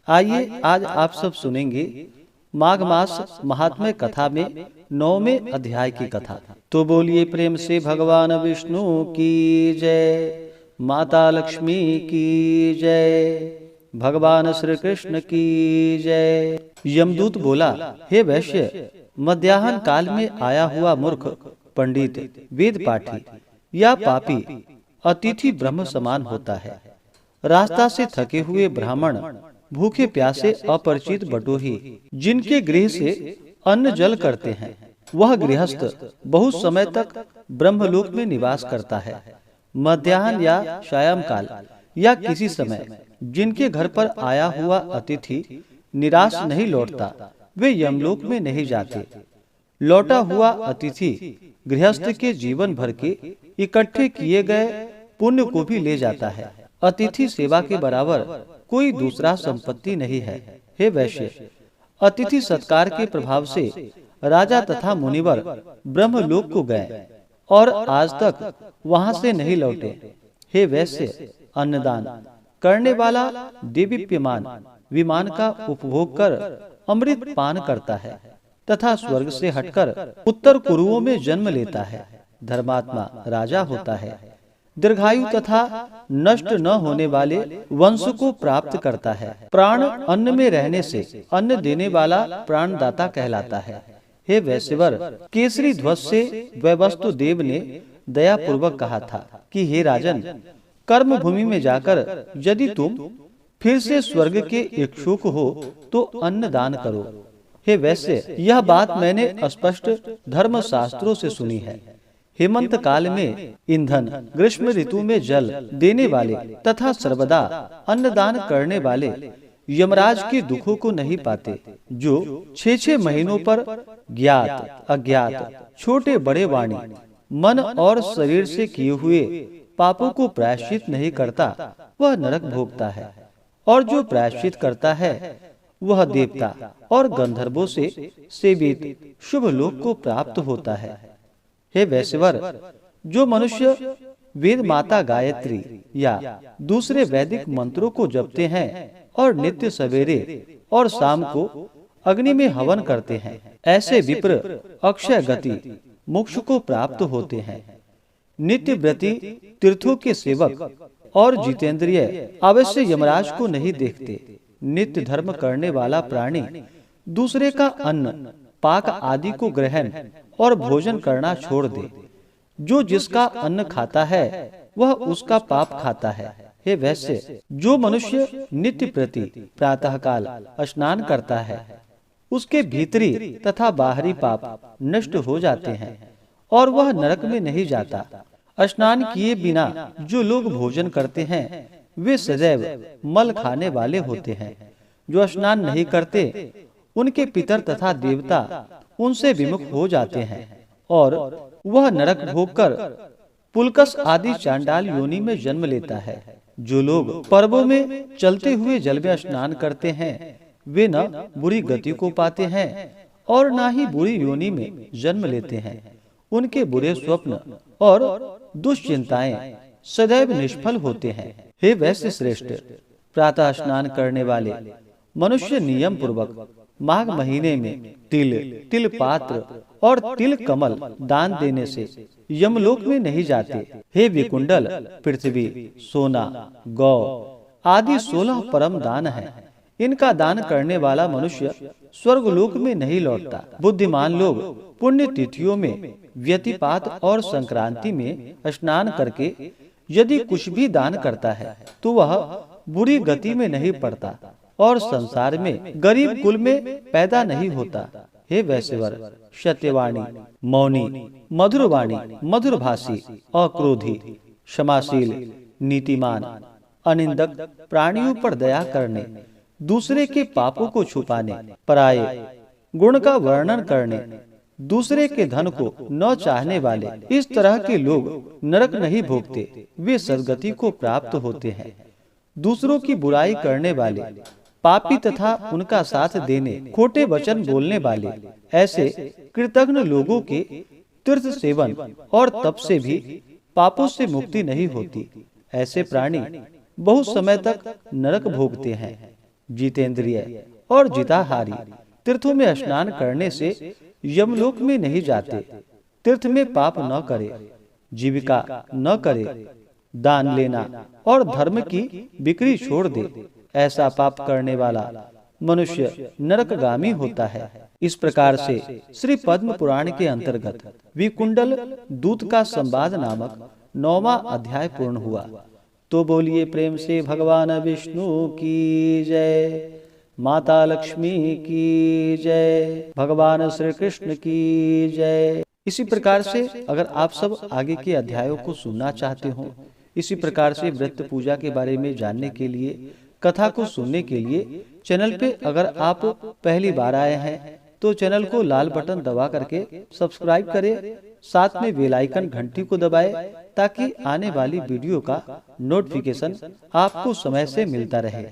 आइए आज आप सब सुनेंगे माघ मास महात्म्य कथा में 9वें अध्याय की कथा। तो बोलिए प्रेम से भगवान विष्णु की जय, माता लक्ष्मी की जय, भगवान श्री कृष्ण की जय। यमदूत बोला, हे वैश्य, मध्याह्न काल में आया हुआ मूर्ख पंडित वेद पाठी या पापी अतिथि ब्रह्म समान होता है। रास्ता से थके हुए ब्राह्मण, भूखे प्यासे अपरिचित बटोही जिनके गृह से अन्न जल करते हैं, वह गृहस्थ बहुत समय तक ब्रह्मलोक में निवास करता है। मध्याह्न या सायं काल या किसी समय जिनके घर पर आया हुआ अतिथि निराश नहीं लौटता, वे यमलोक में नहीं जाते। लौटा हुआ अतिथि गृहस्थ के जीवन भर के इकट्ठे किए गए पुण्य को भी ले जाता है। अतिथि सेवा के बराबर कोई दूसरा संपत्ति नहीं है। हे वैश्य, अतिथि सत्कार के प्रभाव से राजा तथा मुनिवर ब्रह्मलोक को गए और आज तक वहां से नहीं लौटे। हे वैश्य, अन्नदान करने वाला देदीप्यमान विमान का उपभोग कर अमृत पान करता है तथा स्वर्ग से हटकर उत्तर कुरुओं में जन्म लेता है। धर्मात्मा राजा होता है। दीर्घायु तथा नष्ट न होने वाले वंश को प्राप्त करता है। प्राण अन्न में रहने से अन्न देने वाला प्राणदाता कहलाता है। हे वैश्यवर, केसरी ध्वज से वैवस्तु देव ने दया पूर्वक कहा था कि हे राजन, कर्म भूमि में जाकर यदि तुम फिर से स्वर्ग के इच्छुक हो तो अन्न दान करो। हे वैश्य, यह बात मैंने स्पष्ट धर्म शास्त्रों से सुनी है। हेमंत काल में ईंधन, ग्रीष्म ऋतु में जल देने वाले तथा सर्वदा अन्नदान करने वाले यमराज के दुखों को नहीं पाते। जो 6-6 महीनों पर ज्ञात अज्ञात छोटे बड़े वाणी मन और शरीर से किए हुए पापों को प्रायश्चित नहीं करता, वह नरक भोगता है। और जो प्रायश्चित करता है वह देवता और गंधर्वों से सेवित शुभ लोक को प्राप्त होता है। हे वैश्यवर, जो मनुष्य वेद माता गायत्री या दूसरे वैदिक मंत्रों को जपते हैं और नित्य सवेरे और शाम को अग्नि में हवन करते हैं, ऐसे विप्र अक्षय गति मोक्ष को प्राप्त होते हैं। नित्य व्रती, तीर्थों के सेवक और जितेंद्रिय अवश्य यमराज को नहीं देखते। नित्य धर्म करने वाला प्राणी दूसरे का अन्न, पाक आदि को ग्रहण और भोजन करना छोड़ दे। जो जिसका अन्न खाता है वह उसका पाप खाता है। हे वैश्य, जो मनुष्य नित्य प्रति प्रातःकाल स्नान करता है, उसके भीतरी तथा बाहरी पाप नष्ट हो जाते हैं और वह नरक में नहीं जाता। स्नान किए बिना जो लोग भोजन करते हैं वे सदैव मल खाने वाले होते हैं। जो स्नान नहीं करते उनके पितर तथा देवता उनसे विमुख हो जाते हैं और वह नरक भोगकर पुलकस आदि चांडाल योनि में जन्म लेता है। जो लोग पर्वों में चलते हुए जल में स्नान करते हैं वे न बुरी गति को पाते हैं और न ही बुरी योनि में जन्म लेते हैं। उनके बुरे स्वप्न और दुश्चिंताएं सदैव निष्फल होते हैं। हे वैश्य श्रेष्ठ, प्रातः स्नान करने वाले मनुष्य नियम पूर्वक माघ महीने में तिल, तिल पात्र और तिल कमल दान देने से यमलोक में नहीं जाते। हे विकुंडल, पृथ्वी, सोना, गौ आदि 16 परम दान हैं। इनका दान करने वाला मनुष्य स्वर्गलोक में नहीं लौटता। बुद्धिमान लोग पुण्य तिथियों में व्यतिपात और संक्रांति में स्नान करके यदि कुछ भी दान करता है तो वह बुरी गति में नहीं पड़ता और संसार में गरीब कुल में पैदा नहीं होता। हे वैश्यवर, सत्यवाणी, मौनी, मधुरवाणी, मधुरभाषी, अक्रोधी, क्षमाशील, नीतिमान, अनिंदक, प्राणियों पर दया करने, दूसरे के पापों को छुपाने, पराये गुण का वर्णन करने, दूसरे के धन को न चाहने वाले, इस तरह के लोग नरक नहीं भोगते, वे सदगति को प्राप्त होते हैं। दूसरों की बुराई करने वाले, पापी तथा उनका साथ देने, खोटे वचन बोलने वाले, ऐसे कृतघ्न लोगों के तीर्थ सेवन और तप से भी पापों से मुक्ति नहीं होती। ऐसे प्राणी बहुत समय तक नरक भोगते हैं। जितेंद्रिय और जिताहारी। तीर्थों में स्नान करने से यमलोक में नहीं जाते। तीर्थ में पाप न करे, जीविका न करे, दान लेना और धर्म की बिक्री छोड़ दे, ऐसा पाप करने वाला मनुष्य नरकगामी होता है। इस प्रकार से श्री पद्म पुराण के अंतर्गत विकुंडल दूत का संवाद नामक 9वां अध्याय पूर्ण हुआ। तो बोलिए प्रेम से भगवान विष्णु की जय, माता लक्ष्मी की जय, भगवान श्री कृष्ण की जय। इसी प्रकार से अगर आप सब आगे के अध्यायों को सुनना चाहते हो, इसी प्रकार से व्रत पूजा के बारे में जानने के लिए, कथा को सुनने के लिए चैनल पे अगर आप पहली बार आए हैं तो चैनल को लाल बटन दबा करके सब्सक्राइब करें, साथ में बेल आइकन घंटी को दबाएं ताकि आने वाली वीडियो का नोटिफिकेशन आपको समय से मिलता रहे।